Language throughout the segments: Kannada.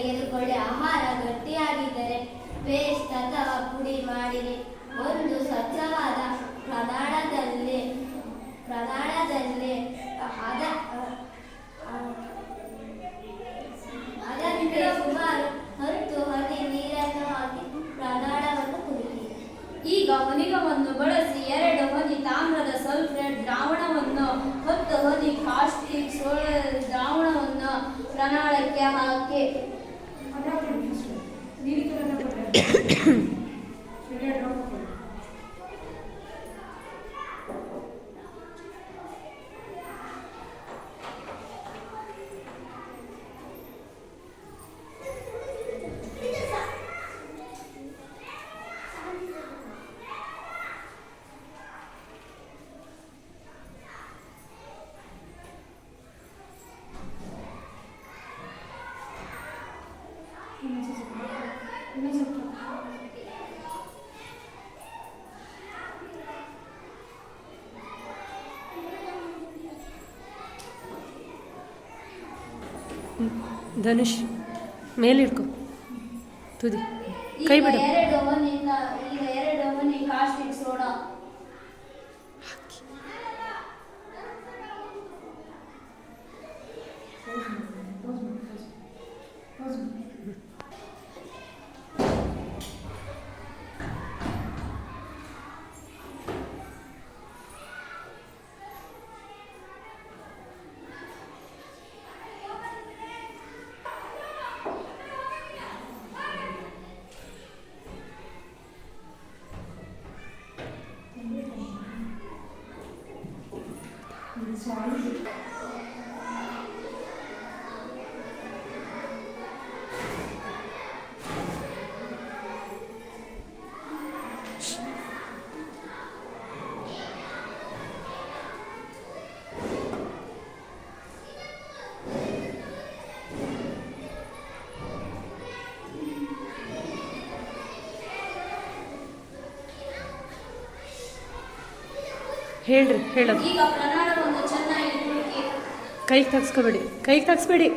ತೆಗೆದುಕೊಳ್ಳಿ. ಆಹಾರ ಗಟ್ಟಿಯಾಗಿದ್ದರೆ ಪೇಸ್ಟ್ ಅಥವಾ ಪುಡಿ ಮಾಡಿರಿ. ಒಂದು ಸ್ವಚ್ಛವಾದ ಪ್ರಮಾಣದಲ್ಲಿ ಅದಕ್ಕೆ ಸುಮಾರು 10 ಹನಿ ನೀರನ್ನು ಹಾಕಿ ಪ್ರಮಾಣವನ್ನು ಕುದಿಸಿ. ಈಗ ಒನಿಗವನ್ನು ಬಳಸಿ 2 ಹನಿ ತಾಮ್ರದ ಸಲ್ಫೇಟ್ ದ್ರಾವಣವನ್ನು 10 ಹನಿ ಕಾಸ್ಟಿಕ್ ಸೋಡಾ ದ್ರಾವಣವನ್ನು ಪ್ರಮಾಣಕ್ಕೆ ಹಾಕಿ ಧನುಷ್ ಮೇಲಿಡ್ಕೊ ತುದಿ ಕೈ ಬಿಡು. ಈಗ 2 ಹನಿ ಕಾಸ್ಟಿಕ್ ಸೋಡಾ ಹೇಳ್ರಿ ಹೇಳೋದು. ಈಗ ಪ್ರಮಾಣವನ್ನು ಚೆನ್ನಾಗಿ ಹುಡುಕಿ. ಕೈಗೆ ತಗ್ಸ್ಬೇಡಿ.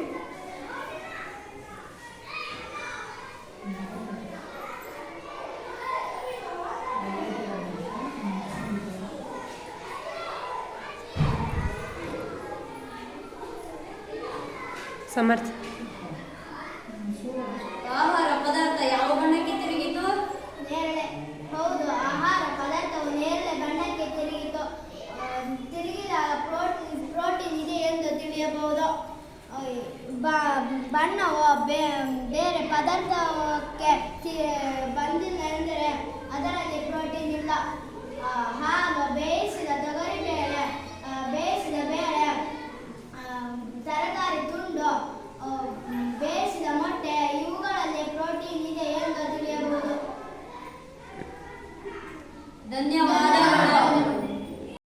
ಸಮರ್ಥ. ಆಹಾರ ಪದಾರ್ಥ ಯಾವ ಬಣ್ಣಕ್ಕೆ ತಿರುಗಿತು? ನೇರಳೆ. ಹೌದು, ಆಹಾರ ಪದಾರ್ಥವು ನೇರಳೆ ಬಣ್ಣಕ್ಕೆ ತಿರುಗಿತು. ತಿರುಗಿದಾಗ ಪ್ರೋಟೀನ್ ಇದೆ ಎಂದು ತಿಳಿಯಬಹುದು. ಬಣ್ಣವು ಬೇರೆ ಪದಾರ್ಥಕ್ಕೆ ಬಂದಿಲ್ಲ ಎಂದರೆ ಅದರಲ್ಲಿ ಪ್ರೋಟೀನ್ ಇಲ್ಲ. ಹಾಲು, ಬೇಯಿಸಿದ ತೊಗರಿಬೇಳೆ, ಬೇಯಿಸಿದ ಬೇಳೆ, ತರಕಾರಿ ತುಂಡು, ಬೇಯಿಸಿದ ಮೊಟ್ಟೆ ಇವುಗಳಲ್ಲಿ ಪ್ರೋಟೀನ್ ಇದೆ ಎಂದು ತಿಳಿಯಬಹುದು. ಧನ್ಯವಾದ.